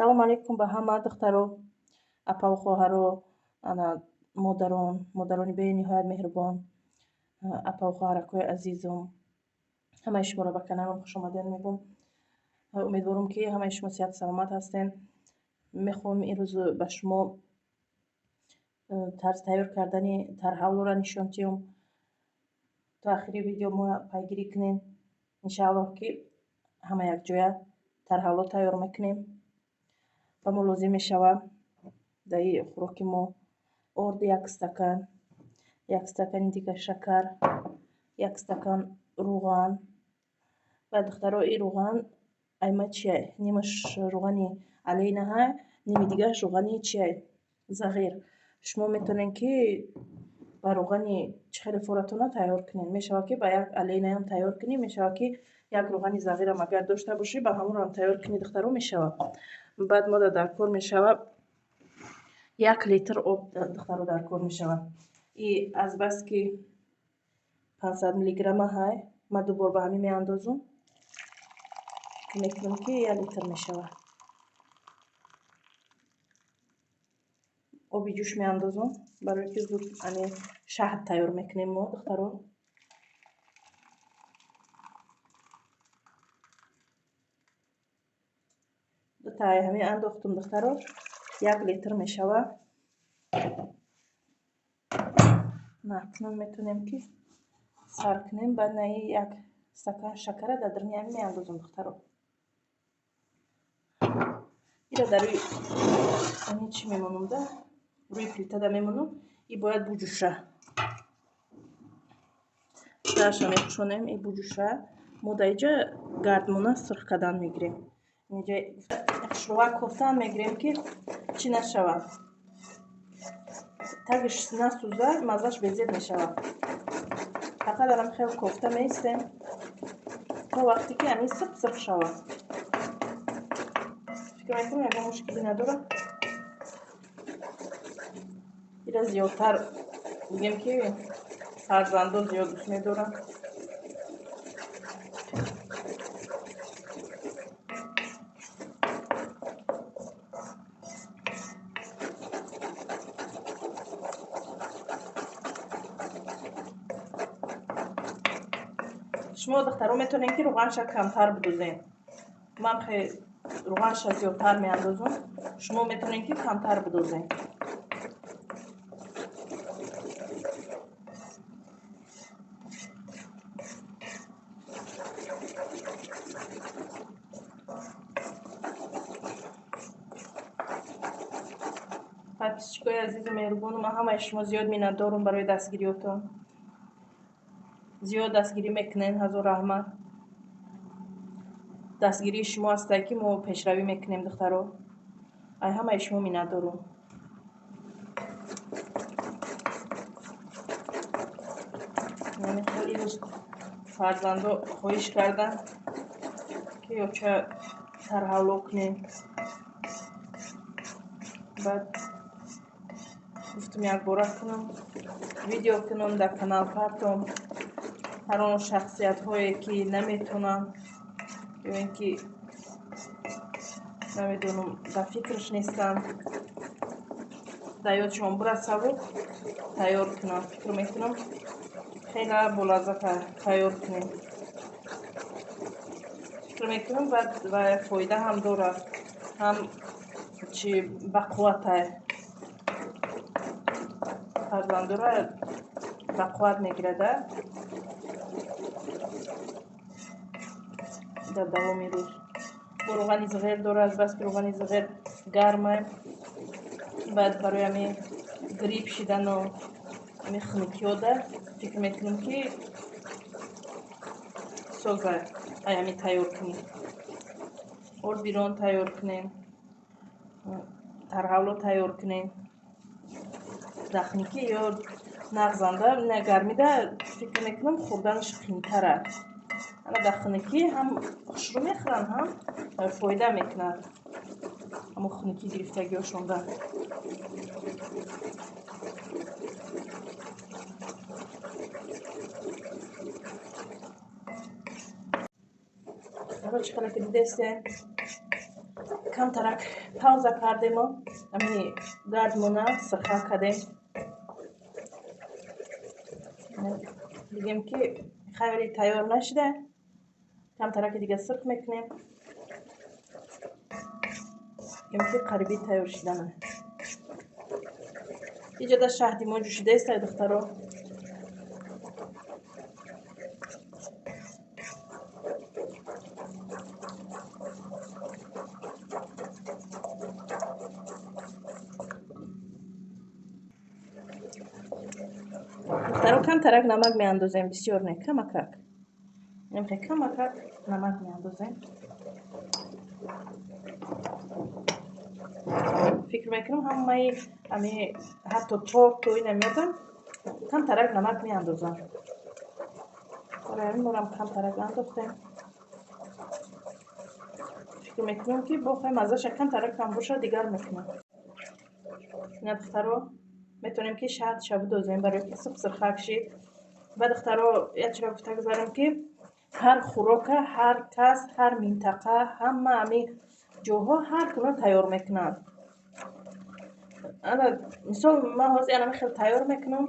Салом алейкум ба ҳама духтаро, апаву хоҳаро, модарони бениҳоят меҳрубон, апаву хоҳаракҳои азизам, ҳамаи шуморо ба каналам хушомадед мегӯм. Умедворам, ки ҳамаи шумо сиҳат саломат ҳастем. Мехоҳам имрӯз ба шумо тарзи тайёр кардани тарҳавлоро нишон диҳам. То охири видео мо пайгирӣ кунем. Иншааллоҳ ки ҳама якҷоя тарҳавло тайёр мекунем. Ба мо лозим мешавад даи хӯроки мо орд 1 стакан, 1 стакани дигар шакар, 1 стакан рӯған. Ва духтаро ин рӯған айма чияй? Нимаш рӯғани алейна ҳай, ними дигаш рӯғани чияй? Зағир. Шумо метавонед ки ба рӯғани чихелефоратона тайёр кунед. Мешавад ки ба як алейнаам тайёр кунӣ, мешавад ки як рӯғани зағирам агар дошта бошӣ, ба ҳамонам тайёр кунӣ духтаро мешавад. Баъд мо дар кор мешавад 1 литр об духтаро дар кор мешавад. И азбаски 500 миллиграмма ҳай, ма дубор ба ҳамин меандозам. Мекунам ки 1 литр мешавад. оби ҷӯш меандозам, барое ки зуд шаҳд тайёр мекунем мо духтаро. тайяр ҳамин андохтам духтаро, 1 литр мешавад. накунун метавонем ки сар кунем, баъд на 1 стакан шакара дар даруни ҳамин меандозам духтаро. ира дар рӯи ҳамин чӣ мемонам да? Рӯи плитада мемонам. И бояд буҷӯша. Дарша мепӯшонем, и буҷӯша. Мо дар инҷа гардмона сирх кардан мегирем. Инҷа шуловак кофтан мегирем, ки чӣ нашавад. Тагиш насӯзад, маззаш безед мешавад. Фақат дарам хел кофта меистем то вақте ки ҳамин сирх шавад. фикр мекунам ягон мушкилӣ надорад. ира зиёдтар бигем, ки фарзандо зиёд дӯст медоранд. шумо духтаро метавонед ки рӯғанша камтар бидӯзем. ман хеле рӯғанша зиёдтар меандозам. шумо метавонед ки камтар бидӯзем. подписчикои азизу меҳрубону, ман ҳамаи шумо зиёд миннатдорам барои дастгириётон. зиёд дастгирӣ мекунед. ҳазор раҳмат. дастгирии шумо ҳастае ки мо пешравӣ мекунем духтаро. ай ҳамаи шумо миннатдорам. имрӯз фарзандо хоҳиш карданд ки ёча тарҳавло кунем. баъд гуфтам якбора кунам, видео кунам, дар канал партам. ҳар он шахсиятҳое ки наметавонанд ё ин ки намедонам ба фикраш нестанд, дар ёдшон бирасаву тайёр кунам. фикр мекунам хеле болаззата тайёр кунем. фикр мекунам ва фоида ҳам дорад, ҳам чӣ бақувватай. фарзандора бақувват мегирада дар давоми рӯз. бо рӯғани зағир дорад, азбаски рӯғани зағир гармай. баъд барои ҳамин гриб шидану ҳамин хунукиёда фикр мекунам ки соза ай ҳамин тайёр кунем. ордирон тайёр кунем, тарҳавло тайёр кунем. дахникӣ ё нағзанда гармида фикр мекунам хӯрданаш қийтарад. дар хунукӣ ҳам хушрӯ мехӯранд, ҳам фоида мекунад. ҳамон хунукӣ гирифтагиҳошонда. чӣ қадar ки дидестем камтарак пауза кардему, ами гардмона сырха кардем. бигем ки хайвали тайёр нашуда, камтараки дига сырх мекунем. бигем ки қариби тайёр шудана. иҷода шаҳди мо ҷӯшидаист ай духтаро. духтаро камтарак намак меандозем, бисёр не, камакак. намехе камакак намак меандозем. фикр мекунам ҳамаи ами ҳатто торт то ина меёбам, камтарак намак меандозам. барои ҳамин борам камтарак андохтем. фикр мекунам ки бохай маззаша камтарак кам боша дигар мекунам. ина духтаро метавонем ки шаҳдша бидозем барои ки сырхак шид. ва духтаро як чиро гуфта гузарам ки ҳар хӯрока ҳар кас ҳар минтақа ҳама ами ҷоҳо ҳар гуна тайёр мекунанд. ана мисол ман ҳозир анами хел тайёр мекунам,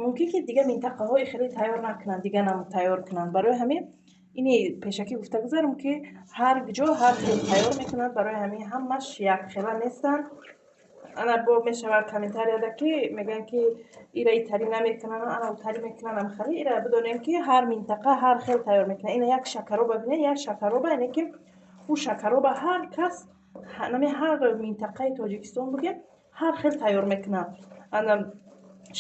мумкин ки дига минтақаҳои хеле тайёр накунанд, дига нам тайёр кунанд. барои ҳамин ини пешакӣ гуфта гузарам ки ҳар ҷо ҳар хел тайёр мекунанд. барои ҳамин ҳамаш якхела нестанд. ана бо мешавад комментарияда ки мегӯянд ки ира итари намекунанд, ана утари мекунанд, амхали ира бидонем ки ҳар минтақа ҳар хел тайёр мекунанд. ина як шакароба бинед, як шакароба яъне ки ӯ шакароба ҳар кас нами ҳар минтақаи Тоҷикистон бигем ҳар хел тайёр мекунанд. ана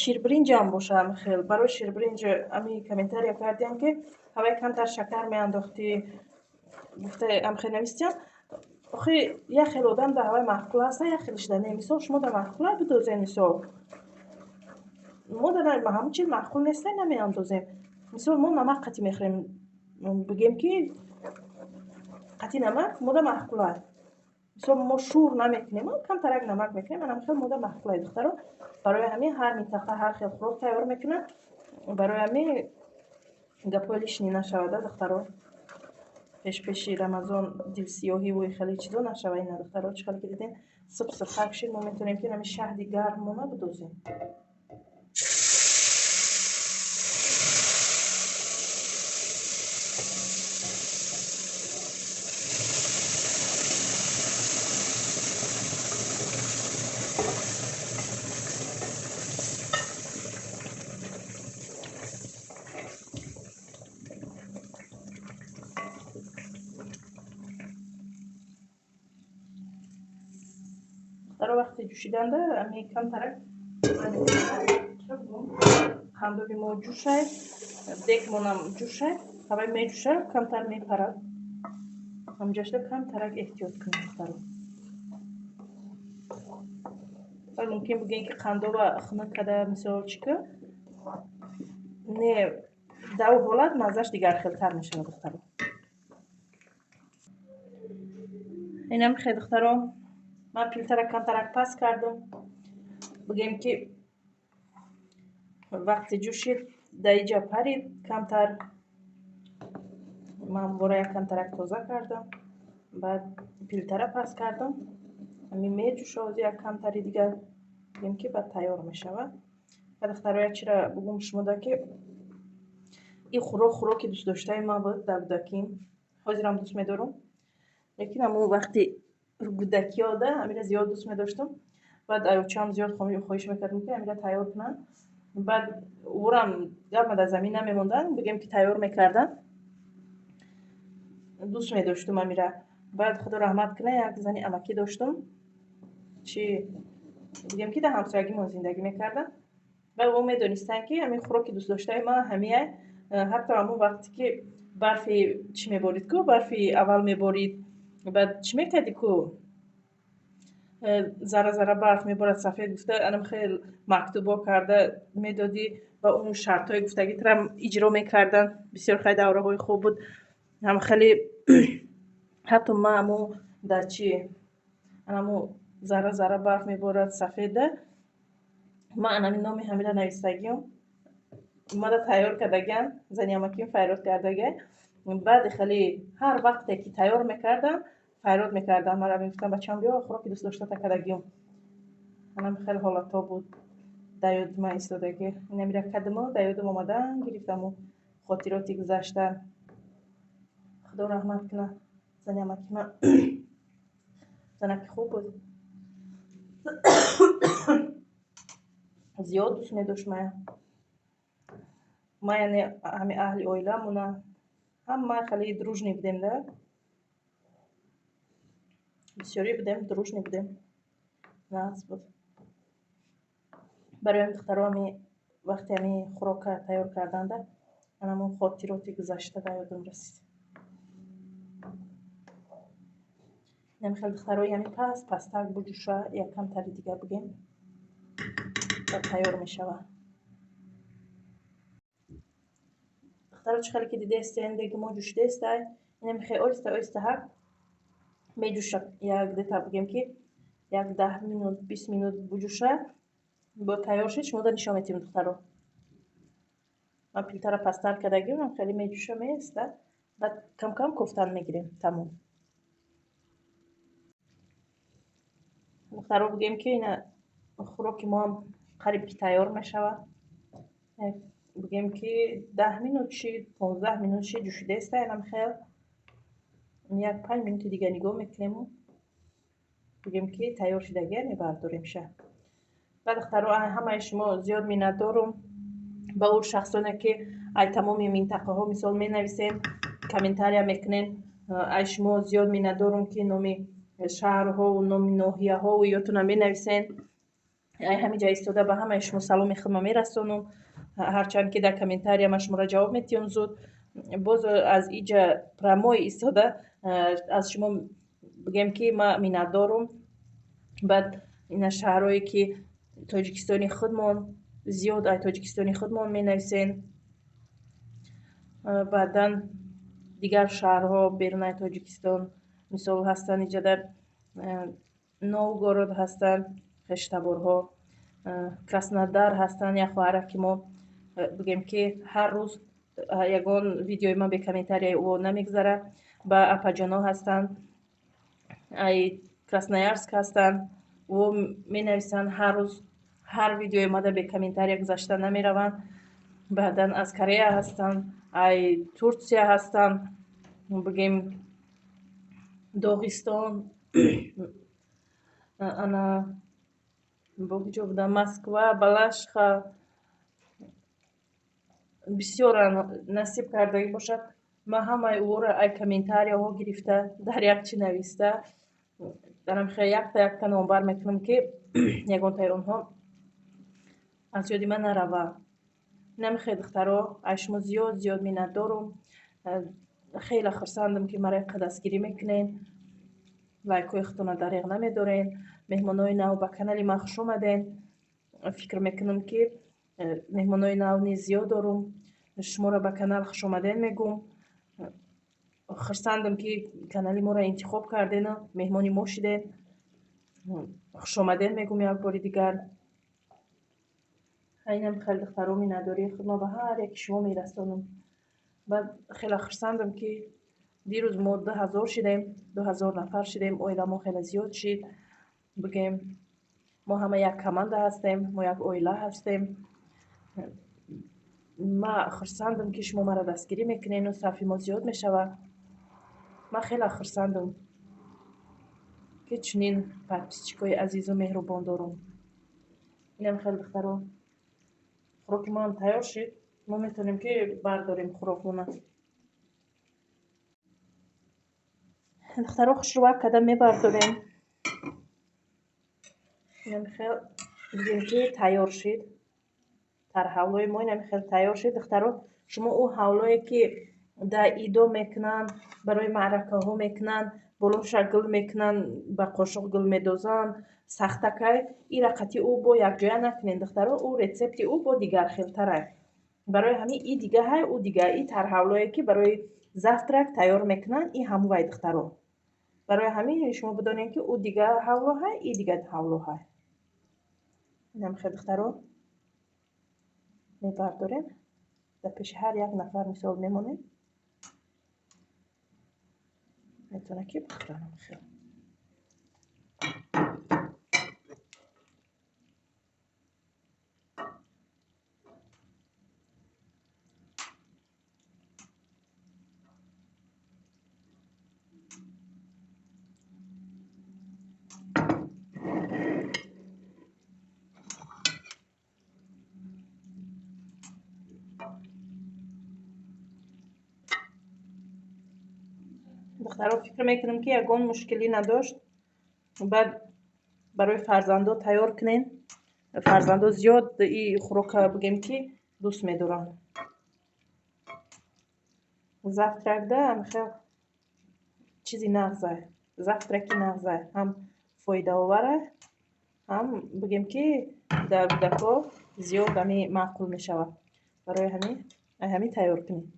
ширбиринҷам боша амхел. барои ширбиринҷ ами комментария кардиям ки ҳавай камтар шакар меандохтӣ гуфта амхел навистиям. охи як хел одам дар ҳавай маъқул аст, як хелшда не. мисол шумо дар маъқула бидозем, мисол мо дар ҳамун чиз маъқул нестай намеандозем. мисол мо намак қатӣ мехӯрем, бигем ки қатӣ намак мода маъқула. мисол мо шӯр намекунем, камтарак намак мекунем, ана хел мода маъқула духтаро. барои ҳамин ҳар минтақа ҳар хел хӯрок тайёр мекунад. барои ҳамин гапҳои лишни нашавада духтаро. пеши рамазон дилсиёҳи вӯи хеле чизо нашава. ина духтаро чӣ хеле ки дидем сырхак шид, мо метавонем ки нами шаҳди гармона бидозем. духтаро вақти ҷӯшиданда ами камтарак қандоби мо ҷӯшай, дегмонам ҷӯшай, ҳавай меҷӯша, камтар мепарад. ҳамҷашта камтарак эҳтиёт кунем духтаро. мумкин бигӯем ки қандова хунук када мисол чика не дар ӯ ҳолат маззаш дигар хелтар мешавад духтаро. инам хе духтаро ман пилтара камтарак пас кардам. бигӯем ки вақти ҷӯшид даиҷа парид камтар. ман бора як камтарак тоза кардам, баъд пилтара пас кардам. ами меҷӯша ҳозир як камтари дигар бигӯем ки баъд тайёр мешавад. ва духтаро як чиро бигӯм шумода ки ин хӯроки дӯстдоштаи ман буд дар кӯдаким. ҳозирам дӯст медорам, лекин амун вақти кӯдакиёда амира зиёд дӯст медоштам. баъд аёчаам зиёд хоҳиш мекардам ки амира тайёр кунам. баъд ворам гарма дар замин намемонданд, бигӯем ки тайёр мекардам. дӯст медоштам амира. баъд худо раҳмат кунад як зани амакӣ доштам, чи бигӯем ки дар ҳамсоягимон зиндагӣ мекардам. баъд о медонистанд ки ҳамин хӯроки дӯстдоштаи ман ҳамиай. ҳатто ҳамун вақте ки барфи чӣ меборид ку, барфи аввал меборид, баъд чӣ мекарди ку, зара барф меборад сафед гуфта анам хел мактубо карда медодӣ ва он шартҳои гуфтагитрам иҷро мекардан. бисёр хеле давраҳои хуб буд. ҳам хеле ҳатто ман аму дар чӣ анаму зара барф меборад сафеда, ман анами номи ҳамира навистагиам мада тайёр кардагиам, зани амаким файрод кардагай. баъди хеле ҳар вақте ки тайёр мекардам файрод мекардам. Мара мегуфтам бачаам биё хӯроки дӯстдоштата кадагиём. Манам хеле ҳолато буд. Дар ёди ман истодаги. Намира кадимо дар ёдам омадан гирифтаму хотироти гузашта. Худо раҳмат кунад. Зани амаки ман занаки хуб буд. зиёд дӯст медошт мая. Ма яъне ҳами аҳли оиламона ҳама хеле дружни будем да. Бисёрӣ будем, дружни будем. Нағз буд. Барои духтаро ҳами вақти ҳами хӯрока тайёр карданда ман ҳамон хотироти гузашта ба ёдам расид. Намехел духтарои ҳами пастак буҷӯша як камтари дига бугем ва тайёр мешавад. духтаро чӣ хеле ки дидестен деги мо ҷӯшидестай инам хеле оҳиста оҳиста ҳак меҷӯшад. Як дета бугем ки як 10 минут 20 минут буҷӯша бо тайёр шид шумо да нишон метиҳем духтаро. Ман пилтара пастар кардагиём хеле меҷӯша меиста баъд кам кам кофтан мегирем тамом. духтаро бугем ки ина хӯроки моам қариб ки тайёр мешавад. бугем ки 10 минут шид 15 минут шид ҷӯшидеста инам хел як 5 минути дига нигоҳ мекунему бугем ки тайёр шидагия мебардорем ша. Баъд духтаро ҳамаи шумо зиёд миннатдорум ба ӯ шахсоне ки ай тамоми минтақаҳо мисол менависем комментария мекунем. ай шумо зиёд миннатдорум ки номи шаҳрҳову номи ноҳияҳову ётона менависен. ай ҳамиҷа истода ба ҳамаи шумо саломи худма мерасонум. ҳарчанд ки дар комментария ман шуморо ҷавоб метиҳам зуд. боз аз иҷа прамои истода аз шумо бигем ки ман миннатдорум. баъд ина шаҳрҳое ки тоҷикистони худмон зиёд ай тоҷикистони худмон менависен. баъдан дигар шаҳрҳо беруни тоҷикистон мисол ҳастанд иҷа дар Новгород ҳастанд хештаборҳо, Краснодар ҳастанд. як хоҳараки мо бигем ки ҳар рӯз ягон видеои ман бе комментарияи ӯ намегзара. ба апаҷоно ҳастанд ай Красноярск ҳастанд ӯ менависанд ҳар рӯз ҳар видеои мада бе комментария гузашта намераванд. баъдан аз Корея ҳастанд ай Турсия ҳастанд бигем Доғистон ана бо куҷо будам Москва Балашха бисёранд. насиб кардагӣ бошад ман ҳамаи ӯро ай комментарияҳо гирифта дар якчи нависта дарам хеле якта номбар мекунам ки ягонтаи онҳо аз ёди ман нарава. намехел духтаро ай шумо зиёд миннатдорум. хеле хурсандам ки маро инқадр дастгирӣ мекунен. лайкҳои худтонро дариғ намедорен. меҳмонои нав ба канали ман хуш омаден. фикр мекунам ки меҳмонои нав низ зиёд дорум. шуморо ба канал хуш омаден мегӯм. хурсандам ки канали моро интихоб кардену меҳмони мо шиден. хуш омаден мегӯм як бори дигар. инам хеле духтаро миннатдории худро ба ҳар яки шумо мерасонам. баъд хеле хурсандам ки дирӯз мо 2000 шидем 2000 нафар шидем. оиламо хеле зиёд шид. бигем мо ҳама як команда ҳастем. мо як оила ҳастем. ман хурсандам ки шумо маро дастгирӣ мекунену сафи мо зиёд мешавад. ман хеле хурсандам ки чунин подписчикои азизу меҳрубон дорум. инам хеле духтаро хӯроки моам тайёр шид. мо метавонем ки бардорем хӯрокмона. духтаро хушрувак карда мебардорем. инам хеле бигем ки тайёр шид. тарҳавлои мо инам хеле тайёр шид. духтаро шумо ӯ ҳавлое ки дар идом мекунанд барои маъракаҳо мекунанд болоша гул мекунанд ба қошуқ гул медозанд сахтакай ира қатъи ӯ бо якҷоя накунед духтаро. ӯ рецепти ӯ бо дигар хелтарай. барои ҳамин и дигаҳай ӯ дига и тарҳавлое ки барои завтрак тайёр мекунанд и ҳамвай духтаро. барои ҳамин шумо бидонед ки ӯ дига ҳавлоҳай и дига ҳавлоҳай. инам хеле духтаро мебардорем. дар пеши ҳар як нафар мисол мемонем. میتونه که بخورم خیلی. دخترها فکر میکنم که یگان مشکلی نداشت. بعد برای فرزندو تیار کنین. فرزندو زیاد این خوراک بگیم که دوست میدارن. завтрак да خیلی چیزی نغزه. завтраки نغزه هم فایده آوره هم بگیم که در کودک‌ها زیاد همی معقول میشود. برای همین تیار کنین.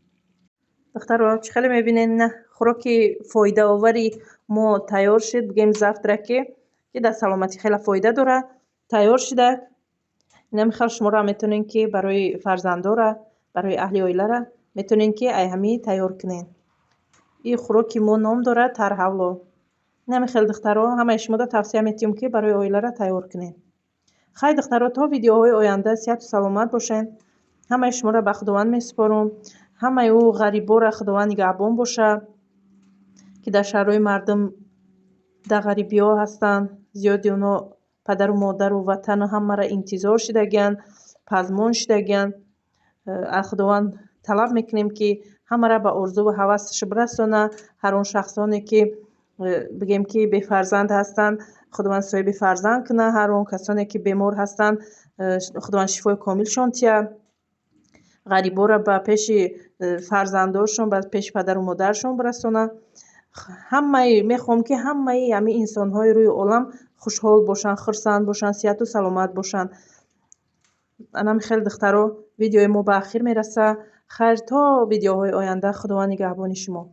دخترها چه خیلی میبینین نه خوراک فایده آوری ما تیار شد بگیم завтраки که در سلامتی خیلی فایده داره تیار شده. نمیخواد شما را میتونین که برای فرزندا را برای اهل اویله را میتونین که همین تیار کنین. این خوراک ما نام داره ترحولو. نمیخواد دخترها همه شما را توصیه میتونم که برای اویله را تیار کنین. خیلی دخترها تا ویدیوهای آینده صحت و سلامت باشین. همه شما را به خداوند میسپارم. همه او غریبا را خداوند نگهبان باشه که در شهرهای مردم در غریبی ها هستند. زیادی اونا پدر و مادر و وطن همه را انتظار شدگن پزمان شدگن. از خداوند طلب میکنیم که همه را به آرزو و هوسش برسانه. هر اون شخصانی که بگیم که بی فرزند هستند خداوند صاحب فرزند کنه. هر اون کسانی که بیمار هستند خداوند شفای کاملشان تیه. غریبا را به پیش فرزنداشون به پیش پدر و مادرشون برسانه. همه میخوام که همه انسان های روی عالم خوشحال باشن خرسند باشن صحت و سلامت باشن. انا خیلی دخترها ویدیوی ما به اخیر میرسه. خیر تا ویدیوهای آینده خداوند نگهبان شما.